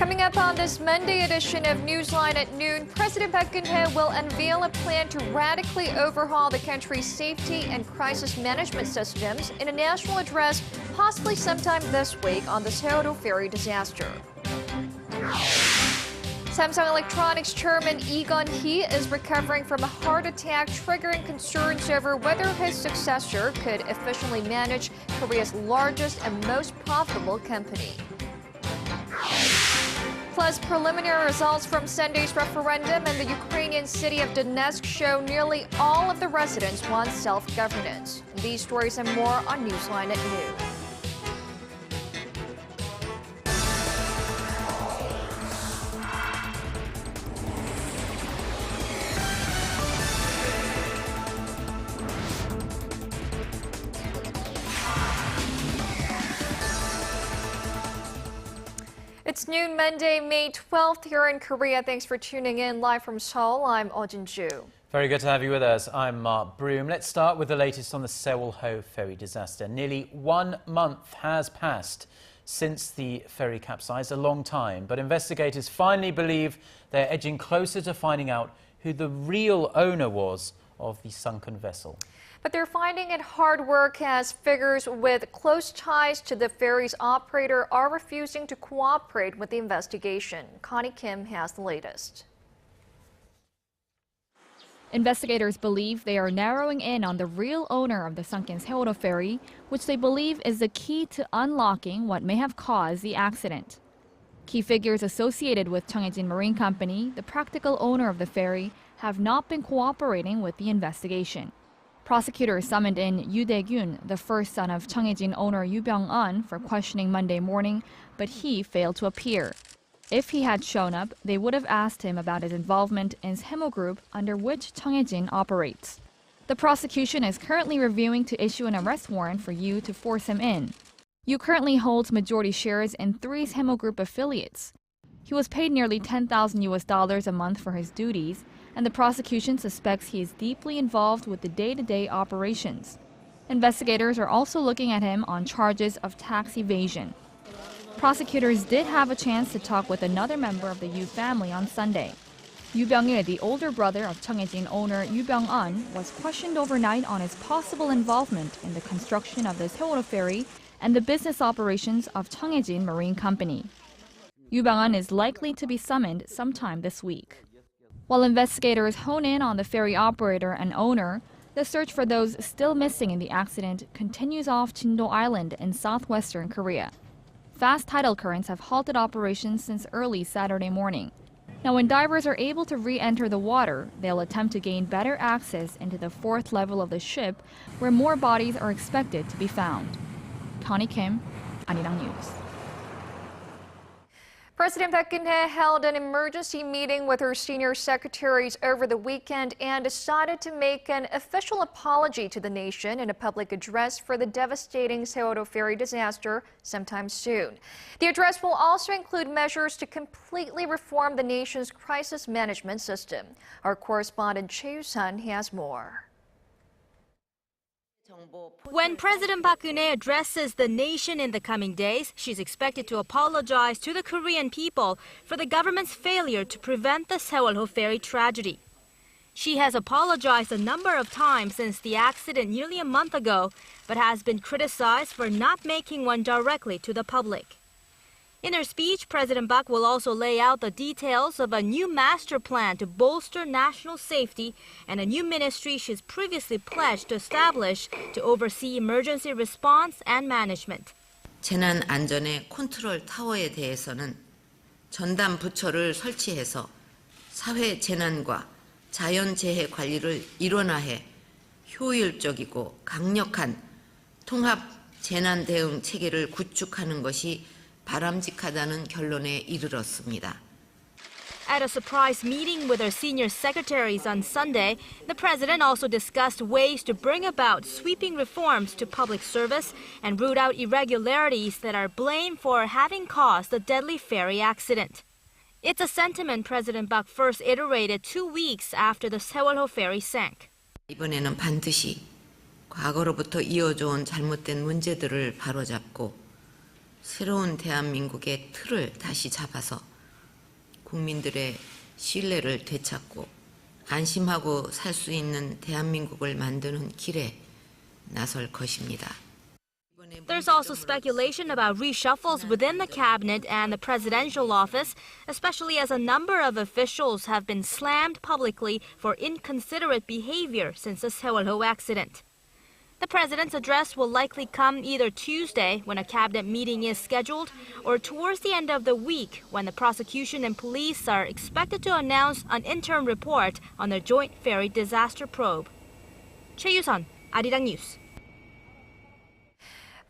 Coming up on this Monday edition of Newsline at noon, President Park Geun-hye will unveil a plan to radically overhaul the country's safety and crisis management systems in a national address possibly sometime this week on the Sewol-ho ferry disaster. Samsung Electronics chairman Lee Gun-hee is recovering from a heart attack, triggering concerns over whether his successor could efficiently manage Korea's largest and most profitable company. Plus, preliminary results from Sunday's referendum in the Ukrainian city of Donetsk show nearly all of the residents want self-governance. These stories and more on Newsline at noon. It's noon Monday, May 12th here in Korea. Thanks for tuning in live from Seoul. I'm Ju. Very good to have you with us. I'm Mark Broom. Let's start with the latest on the Sewol-ho ferry disaster. Nearly 1 month has passed since the ferry capsized, a long time. But investigators finally believe they're edging closer to finding out who the real owner was of the sunken vessel. But they're finding it hard work as figures with close ties to the ferry's operator are refusing to cooperate with the investigation. Connie Kim has the latest. Investigators believe they are narrowing in on the real owner of the sunken Sewol-ho ferry, which they believe is the key to unlocking what may have caused the accident. Key figures associated with Chonghaejin Marine Company, the practical owner of the ferry, have not been cooperating with the investigation. Prosecutors summoned in Yoo Dae-gyun, the first son of Chonghaejin owner Yoo Byung-eun, for questioning Monday morning, but he failed to appear. If he had shown up, they would have asked him about his involvement in Sewol Group, under which Chonghaejin operates. The prosecution is currently reviewing to issue an arrest warrant for Yoo to force him in. Yoo currently holds majority shares in 3 Sewol Group affiliates. He was paid nearly $10,000 a month for his duties, and the prosecution suspects he is deeply involved with the day-to-day operations. Investigators are also looking at him on charges of tax evasion. Prosecutors did have a chance to talk with another member of the Yoo family on Sunday. Yoo Byung-eun, the older brother of Chonghaejin owner Yoo Byung-eun, was questioned overnight on his possible involvement in the construction of the Sewol-ho ferry and the business operations of Chonghaejin Marine Company. Yoo Byung-eun is likely to be summoned sometime this week. While investigators hone in on the ferry operator and owner, the search for those still missing in the accident continues off Jindo Island in southwestern Korea. Fast tidal currents have halted operations since early Saturday morning. Now, when divers are able to re-enter the water, they'll attempt to gain better access into the 4th level of the ship, where more bodies are expected to be found. Connie Kim, Arirang News. President Park Geun-hye held an emergency meeting with her senior secretaries over the weekend and decided to make an official apology to the nation in a public address for the devastating Sewol-ho ferry disaster sometime soon. The address will also include measures to completely reform the nation's crisis management system. Our correspondent Choi Yoo-sun has more. When President Park Geun-hye addresses the nation in the coming days, she's expected to apologize to the Korean people for the government's failure to prevent the Sewol-ho ferry tragedy. She has apologized a number of times since the accident nearly a month ago, but has been criticized for not making one directly to the public. In her speech, President Park will also lay out the details of a new master plan to bolster national safety and a new ministry she's previously pledged to establish to oversee emergency response and management. 재난 안전의 컨트롤 타워에 대해서는 전담 부처를 설치해서 사회 재난과 자연 재해 관리를 일원화해 효율적이고 강력한 통합 재난 대응 체계를 구축하는 것이 바람직하다는 결론에 이르렀습니다. At a surprise meeting with her senior secretaries on Sunday, the president also discussed ways to bring about sweeping reforms to public service and root out irregularities that are blamed for having caused the deadly ferry accident. It's a sentiment President Park first iterated 2 weeks after the Sewol-ho ferry sank. 이번에는 반드시 과거로부터 이어져 온 잘못된 문제들을 바로잡고 새로운 대한민국의 틀을 다시 잡아서 국민들의 신뢰를 되찾고 안심하고 살 수 있는 대한민국을 만드는 길에 나설 것입니다. There's also speculation about reshuffles within the cabinet and the presidential office, especially as a number of officials have been slammed publicly for inconsiderate behavior since the Sewol-ho accident. The president's address will likely come either Tuesday, when a cabinet meeting is scheduled, or towards the end of the week, when the prosecution and police are expected to announce an interim report on the joint ferry disaster probe. Choi Yu-sun, Arirang News.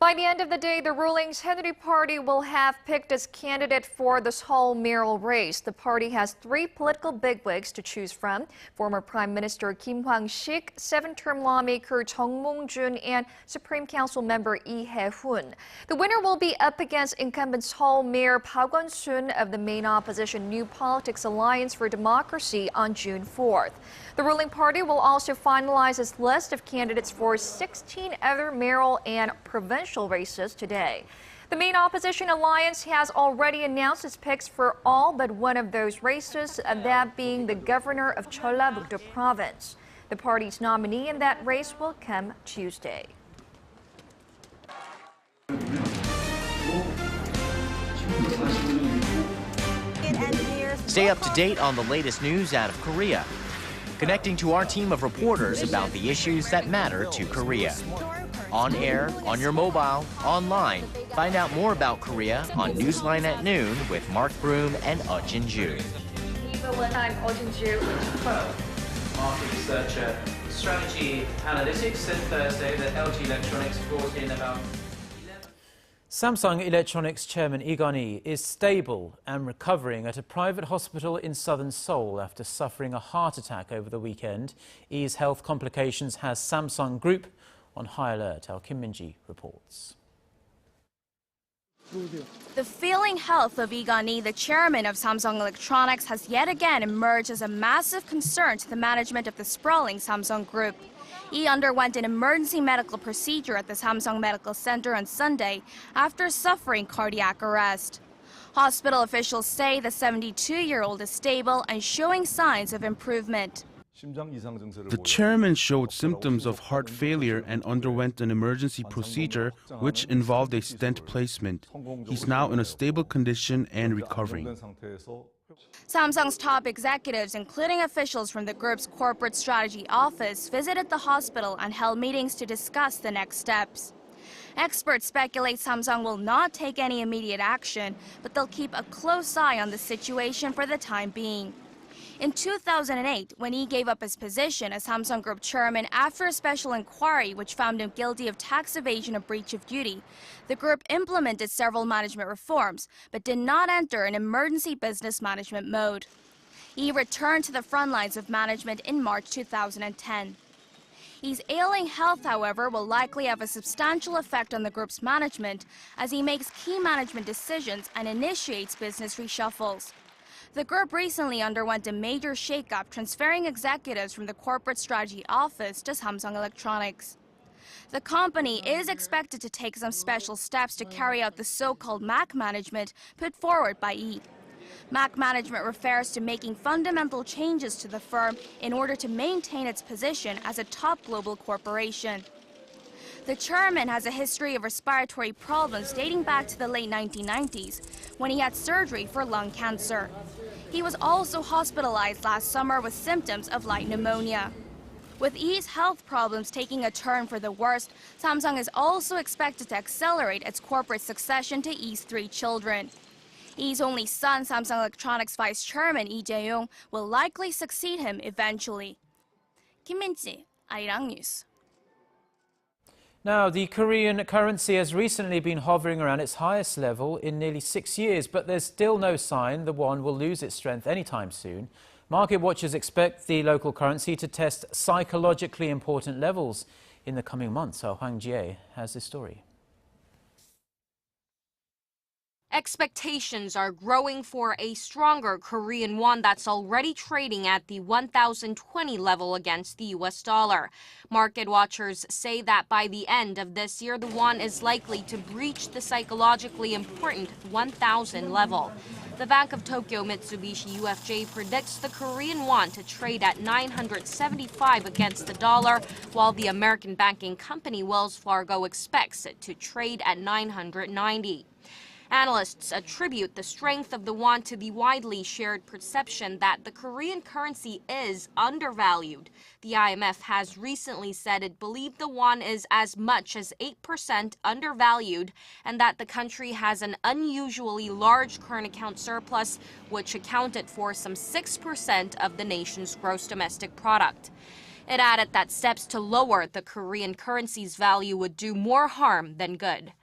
By the end of the day, the ruling Saenuri Party will have picked its candidate for the Seoul mayoral race. The party has 3 political bigwigs to choose from: former Prime Minister Kim Hwang-sik, 7-term lawmaker Chung Mong-jun, and Supreme Council member Lee Hae-hoon. The winner will be up against incumbent Seoul Mayor Park Won-soon of the main opposition New Politics Alliance for Democracy on June 4th. The ruling party will also finalize its list of candidates for 16 other mayoral and provincial races today. The main opposition alliance has already announced its picks for all but one of those races, that being the governor of Jeollabuk-do province. The party's nominee in that race will come Tuesday. Stay up to date on the latest news out of Korea. Connecting to our team of reporters about the issues that matter to Korea. On air, on your mobile, online. Find out more about Korea on NEWSLINE at Noon with Mark Broom and Jin-ju. I'm Jin-ju. Market researcher, strategy analytics, said Thursday that LG Electronics brought in about... Samsung Electronics chairman Lee Kun-hee is stable and recovering at a private hospital in southern Seoul after suffering a heart attack over the weekend. Lee's health complications has Samsung Group on high alert. Kim Min-ji reports. The failing health of Lee Kun-hee, the chairman of Samsung Electronics, has yet again emerged as a massive concern to the management of the sprawling Samsung Group. He underwent an emergency medical procedure at the Samsung Medical Center on Sunday after suffering cardiac arrest. Hospital officials say the 72-year-old is stable and showing signs of improvement. The chairman showed symptoms of heart failure and underwent an emergency procedure which involved a stent placement. He's now in a stable condition and recovering. Samsung's top executives, including officials from the group's corporate strategy office, visited the hospital and held meetings to discuss the next steps. Experts speculate Samsung will not take any immediate action, but they'll keep a close eye on the situation for the time being. In 2008, when he gave up his position as Samsung Group chairman after a special inquiry which found him guilty of tax evasion and breach of duty, the group implemented several management reforms, but did not enter an emergency business management mode. He returned to the front lines of management in March 2010. His ailing health, however, will likely have a substantial effect on the group's management as he makes key management decisions and initiates business reshuffles. The group recently underwent a major shakeup, transferring executives from the corporate strategy office to Samsung Electronics. The company is expected to take some special steps to carry out the so-called MAC management put forward by Lee. MAC management refers to making fundamental changes to the firm in order to maintain its position as a top global corporation. The chairman has a history of respiratory problems dating back to the late 1990s, when he had surgery for lung cancer. He was also hospitalized last summer with symptoms of light pneumonia. With Lee's health problems taking a turn for the worst, Samsung is also expected to accelerate its corporate succession to Lee's 3 children. Lee's only son, Samsung Electronics Vice Chairman Yoo Dae-gyun, will likely succeed him eventually. Kim Min-ji, Arirang News. Now, the Korean currency has recently been hovering around its highest level in nearly 6 years, but there's still no sign the won will lose its strength anytime soon. Market watchers expect the local currency to test psychologically important levels in the coming months. Hwang Jie has this story. Expectations are growing for a stronger Korean won that's already trading at the 1,020 level against the US dollar. Market watchers say that by the end of this year, the won is likely to breach the psychologically important 1,000 level. The Bank of Tokyo Mitsubishi UFJ predicts the Korean won to trade at 975 against the dollar, while the American banking company Wells Fargo expects it to trade at 990. Analysts attribute the strength of the won to the widely shared perception that the Korean currency is undervalued. The IMF has recently said it believed the won is as much as 8% undervalued and that the country has an unusually large current account surplus, which accounted for some 6% of the nation's gross domestic product. It added that steps to lower the Korean currency's value would do more harm than good.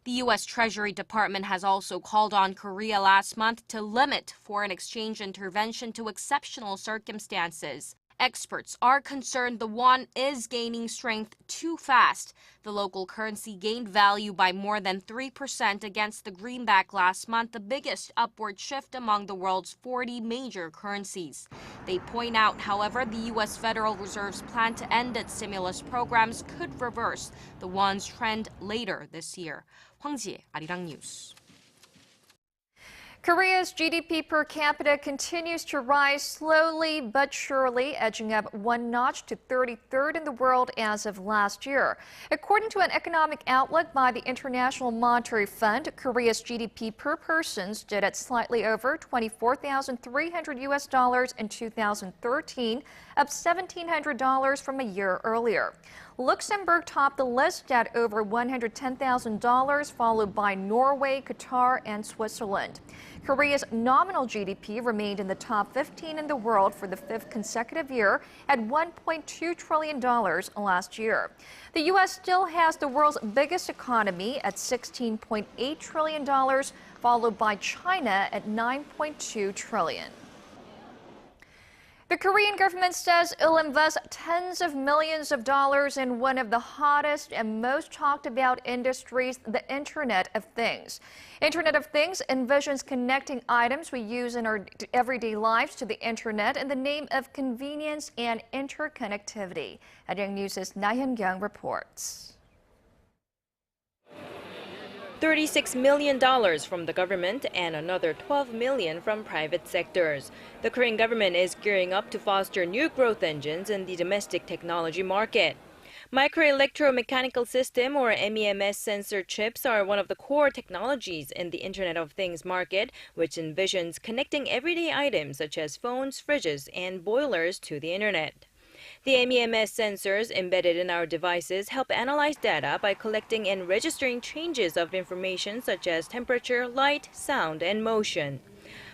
The U.S. Treasury Department has also called on Korea last month to limit foreign exchange intervention to exceptional circumstances. Experts are concerned the won is gaining strength too fast. The local currency gained value by more than 3% against the greenback last month, the biggest upward shift among the world's 40 major currencies. They point out, however, the U.S. Federal Reserve's plan to end its stimulus programs could reverse the won's trend later this year. Hwang Ji, Arirang News. Korea's GDP per capita continues to rise slowly but surely, edging up one notch to 33rd in the world as of last year. According to an economic outlook by the International Monetary Fund, Korea's GDP per person stood at slightly over $24,300 in 2013, up $1,700 from a year earlier. Luxembourg topped the list at over $110,000, followed by Norway, Qatar, and Switzerland. Korea's nominal GDP remained in the top 15 in the world for the fifth consecutive year at $1.2 trillion last year. The U.S. still has the world's biggest economy at $16.8 trillion, followed by China at $9.2 trillion. The Korean government says it'll invest tens of millions of dollars in one of the hottest and most talked about industries, the Internet of Things. Internet of Things envisions connecting items we use in our everyday lives to the Internet in the name of convenience and interconnectivity. Arirang News' Na-hyun-kyung reports. $36 million from the government and another $12 million from private sectors. The Korean government is gearing up to foster new growth engines in the domestic technology market. Microelectromechanical system or MEMS sensor chips are one of the core technologies in the Internet of Things market, which envisions connecting everyday items such as phones, fridges, and boilers to the Internet. The MEMS sensors embedded in our devices help analyze data by collecting and registering changes of information such as temperature, light, sound, and motion.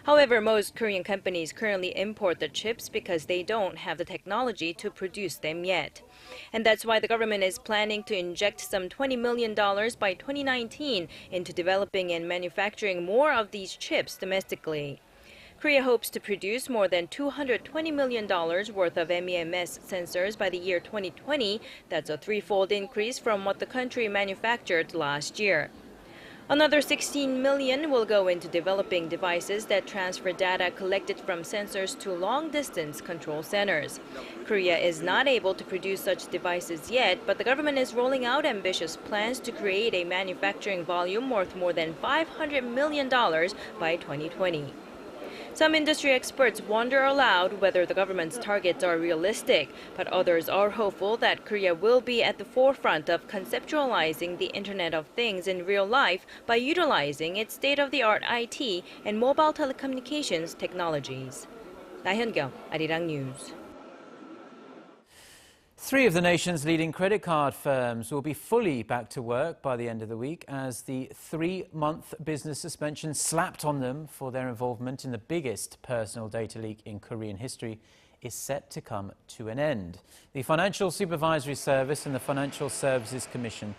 However, most Korean companies currently import the chips because they don't have the technology to produce them yet. And that's why the government is planning to inject some $20 million by 2019 into developing and manufacturing more of these chips domestically. Korea hopes to produce more than $220 million worth of MEMS sensors by the year 2020. That's a threefold increase from what the country manufactured last year. Another $16 million will go into developing devices that transfer data collected from sensors to long-distance control centers. Korea is not able to produce such devices yet, but the government is rolling out ambitious plans to create a manufacturing volume worth more than $500 million by 2020. Some industry experts wonder aloud whether the government's targets are realistic, but others are hopeful that Korea will be at the forefront of conceptualizing the Internet of Things in real life by utilizing its state-of-the-art IT and mobile telecommunications technologies. Na-hyun-kyung, Arirang News. 3 of the nation's leading credit card firms will be fully back to work by the end of the week as the 3-month business suspension slapped on them for their involvement in the biggest personal data leak in Korean history is set to come to an end. The Financial Supervisory Service and the Financial Services Commission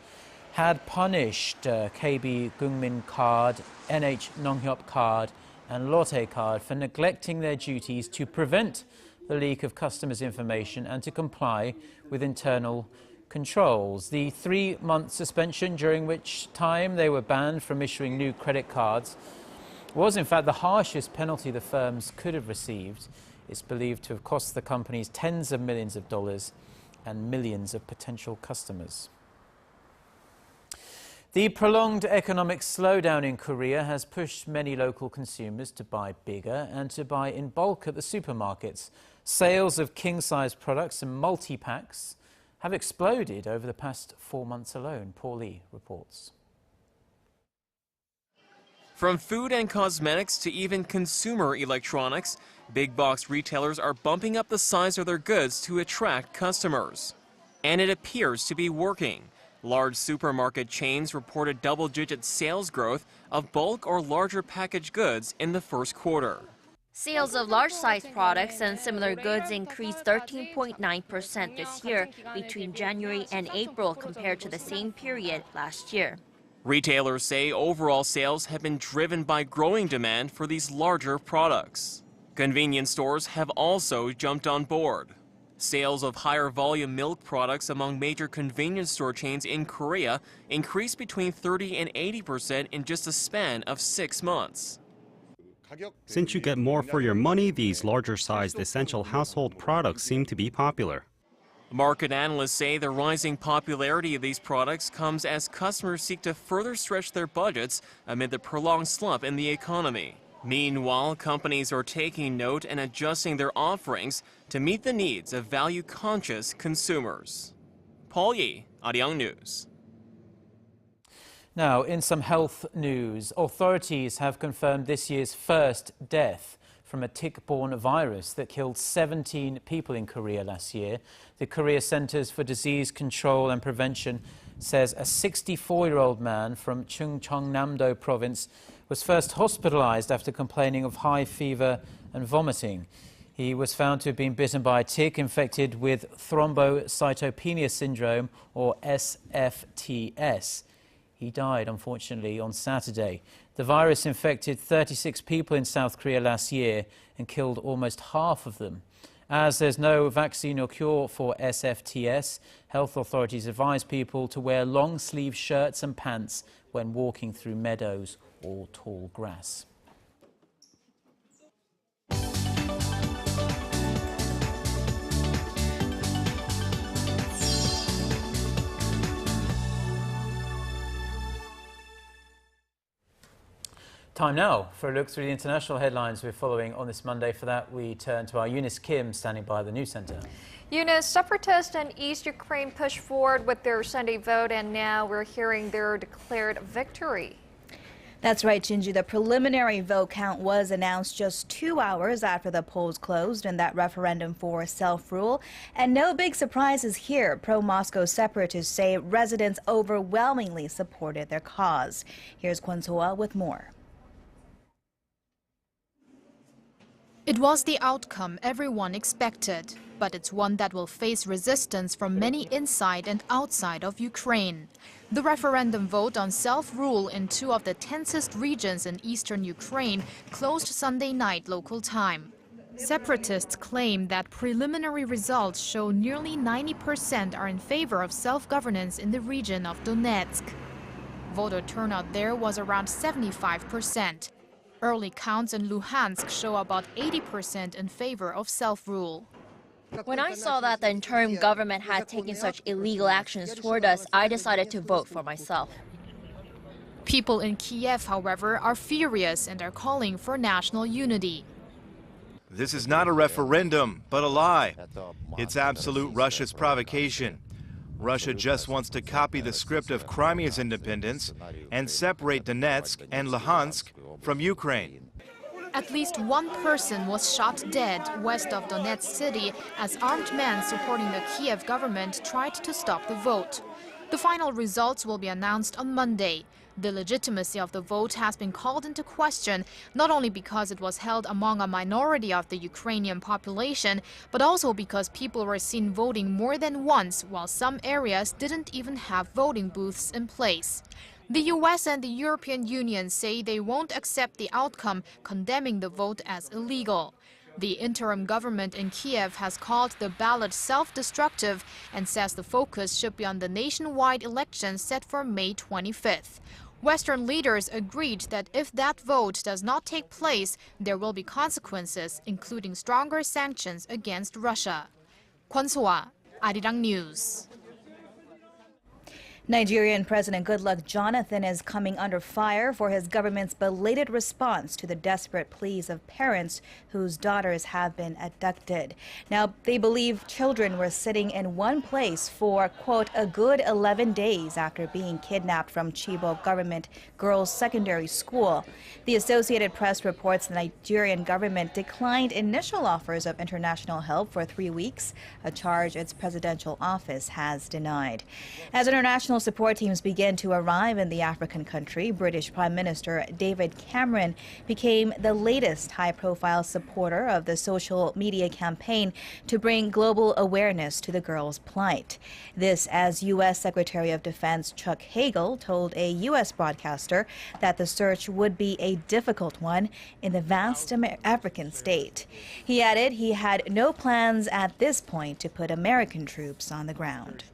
had punished KB Gungmin Card, NH Nonghyop Card and Lotte Card for neglecting their duties to prevent the leak of customers' information and to comply with internal controls. The 3-month suspension, during which time they were banned from issuing new credit cards, was in fact the harshest penalty the firms could have received. It's believed to have cost the companies tens of millions of dollars and millions of potential customers. The prolonged economic slowdown in Korea has pushed many local consumers to buy bigger and to buy in bulk at the supermarkets. Sales of king-size products and multi-packs have exploded over the past 4 months alone. Paul Lee reports. From food and cosmetics to even consumer electronics, big box retailers are bumping up the size of their goods to attract customers. And it appears to be working. Large supermarket chains reported double-digit sales growth of bulk or larger packaged goods in the first quarter. Sales of large-sized products and similar goods increased 13.9% this year between January and April compared to the same period last year. Retailers say overall sales have been driven by growing demand for these larger products. Convenience stores have also jumped on board. Sales of higher volume milk products among major convenience store chains in Korea increased between 30% and 80% in just a span of 6 months. Since you get more for your money, these larger-sized essential household products seem to be popular. Market analysts say the rising popularity of these products comes as customers seek to further stretch their budgets amid the prolonged slump in the economy. Meanwhile, companies are taking note and adjusting their offerings to meet the needs of value-conscious consumers. Paul Yi, Arirang News. Now, in some health news, authorities have confirmed this year's first death from a tick-borne virus that killed 17 people in Korea last year. The Korea Centers for Disease Control and Prevention says a 64-year-old man from Chungcheongnam-do province was first hospitalized after complaining of high fever and vomiting. He was found to have been bitten by a tick infected with thrombocytopenia syndrome, or SFTS. He died, unfortunately, on Saturday. The virus infected 36 people in South Korea last year and killed almost half of them. As there's no vaccine or cure for SFTS, health authorities advise people to wear long-sleeve shirts and pants when walking through meadows or tall grass. Time now for a look through the international headlines we're following on this Monday. For that, we turn to our Eunice Kim standing by the news center. Eunice, separatists in East Ukraine pushed forward with their Sunday vote, and now we're hearing their declared victory. That's right, Jinju. The preliminary vote count was announced just 2 hours after the polls closed in that referendum for self-rule. And no big surprises here. Pro-Moscow separatists say residents overwhelmingly supported their cause. Here's Kwon So-ah with more. It was the outcome everyone expected, but it's one that will face resistance from many inside and outside of Ukraine. The referendum vote on self-rule in 2 of the tensest regions in eastern Ukraine closed Sunday night local time. Separatists claim that preliminary results show nearly 90% are in favor of self-governance in the region of Donetsk. Voter turnout there was around 75%. Early counts in Luhansk show about 80% in favor of self-rule. When I saw that the interim government had taken such illegal actions toward us, I decided to vote for myself. People in Kiev, however, are furious and are calling for national unity. This is not a referendum, but a lie. It's absolute Russia's provocation. Russia just wants to copy the script of Crimea's independence and separate Donetsk and Luhansk from Ukraine. At least one person was shot dead west of Donetsk city as armed men supporting the Kiev government tried to stop the vote. The final results will be announced on Monday. The legitimacy of the vote has been called into question, not only because it was held among a minority of the Ukrainian population, but also because people were seen voting more than once, while some areas didn't even have voting booths in place. The US and the European Union say they won't accept the outcome, condemning the vote as illegal. The interim government in Kiev has called the ballot self-destructive and says the focus should be on the nationwide election set for May 25th. Western leaders agreed that if that vote does not take place, there will be consequences, including stronger sanctions against Russia. Kwon So-ah, Arirang News. Nigerian President Goodluck Jonathan is coming under fire for his government's belated response to the desperate pleas of parents whose daughters have been abducted. Now, they believe children were sitting in one place for, quote, a good 11 days after being kidnapped from Chibok Government Girls Secondary School. The Associated Press reports the Nigerian government declined initial offers of international help for 3 weeks, a charge its presidential office has denied. As international support teams begin to arrive in the African country, British Prime Minister David Cameron became the latest high-profile supporter of the social media campaign to bring global awareness to the girls' plight. This as U.S. Secretary of Defense Chuck Hagel told a U.S. broadcaster that the search would be a difficult one in the vast African state. He added he had no plans at this point to put American troops on the ground.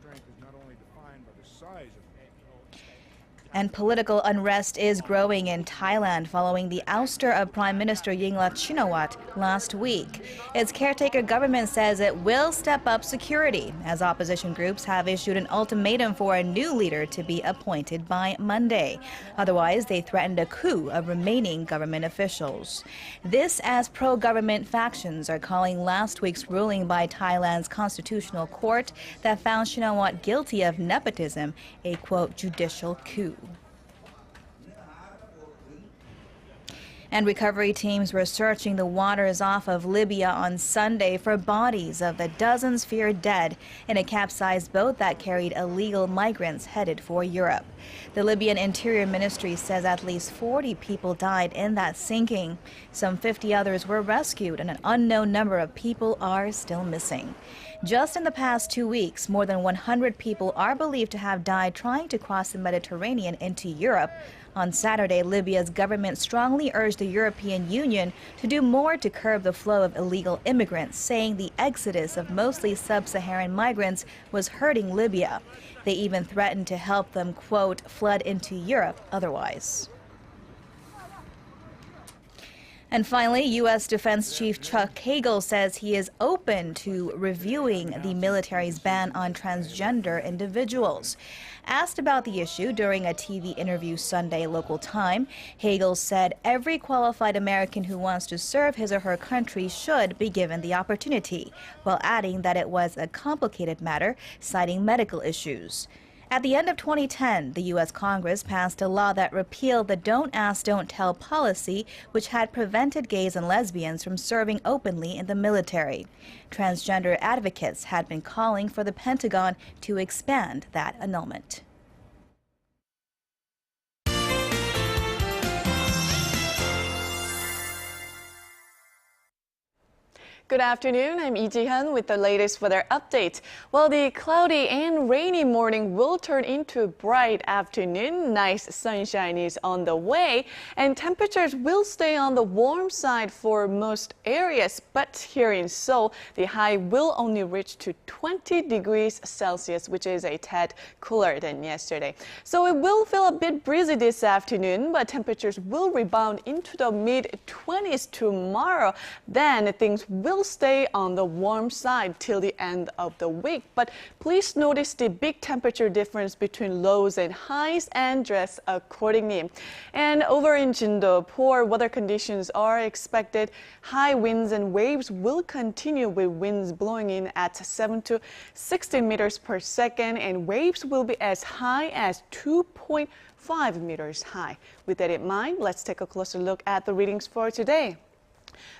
And political unrest is growing in Thailand following the ouster of Prime Minister Yingluck Shinawatra last week. Its caretaker government says it will step up security as opposition groups have issued an ultimatum for a new leader to be appointed by Monday. Otherwise, they threatened a coup of remaining government officials. This as pro-government factions are calling last week's ruling by Thailand's constitutional court that found Shinawatra guilty of nepotism a, quote, judicial coup. And recovery teams were searching the waters off of Libya on Sunday for bodies of the dozens feared dead in a capsized boat that carried illegal migrants headed for Europe. The Libyan Interior Ministry says at least 40 people died in that sinking. Some 50 others were rescued, and an unknown number of people are still missing. Just in the past 2 weeks, more than 100 people are believed to have died trying to cross the Mediterranean into Europe. On Saturday, Libya's government strongly urged the European Union to do more to curb the flow of illegal immigrants, saying the exodus of mostly sub-Saharan migrants was hurting Libya. They even threatened to help them, quote, flood into Europe otherwise. And finally, U.S. Defense Chief Chuck Hagel says he is open to reviewing the military's ban on transgender individuals. Asked about the issue during a TV interview Sunday local time, Hagel said every qualified American who wants to serve his or her country should be given the opportunity, while adding that it was a complicated matter, citing medical issues. At the end of 2010, the U.S. Congress passed a law that repealed the Don't Ask, Don't Tell policy, which had prevented gays and lesbians from serving openly in the military. Transgender advocates had been calling for the Pentagon to expand that annulment. Good afternoon, I'm Lee Ji-hyun with the latest weather update. Well, the cloudy and rainy morning will turn into a bright afternoon. Nice sunshine is on the way, and temperatures will stay on the warm side for most areas. But here in Seoul, the high will only reach to 20 degrees Celsius, which is a tad cooler than yesterday. So it will feel a bit breezy this afternoon, but temperatures will rebound into the mid-20s tomorrow. Then things will stay on the warm side till the end of the week. But please notice the big temperature difference between lows and highs and dress accordingly. And over in Jindo, poor weather conditions are expected. High winds and waves will continue with winds blowing in at 7 to 16 meters per second, and waves will be as high as 2.5 meters high. With that in mind, let's take a closer look at the readings for today.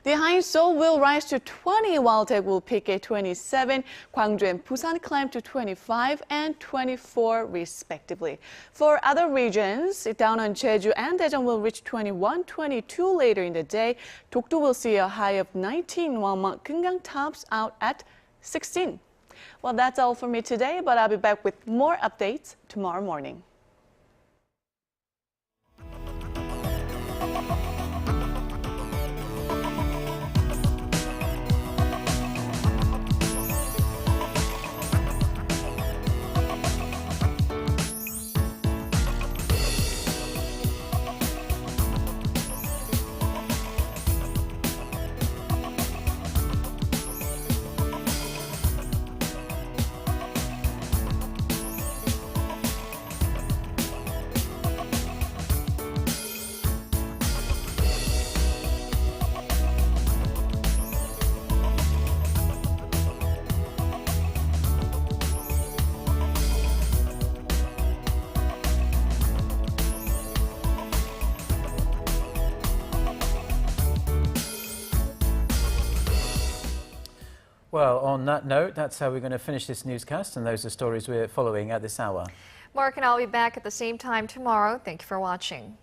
The high in Seoul will rise to 20, while Daegu will peak at 27. Gwangju and Busan climb to 25 and 24 respectively. For other regions, down on Jeju and Daejeon will reach 21, 22 later in the day. Dokdo will see a high of 19, while Mount Gyeongang tops out at 16. Well, that's all for me today, but I'll be back with more updates tomorrow morning. Well, on that note, that's how we're going to finish this newscast, and those are stories we're following at this hour. Mark and I'll be back at the same time tomorrow. Thank you for watching.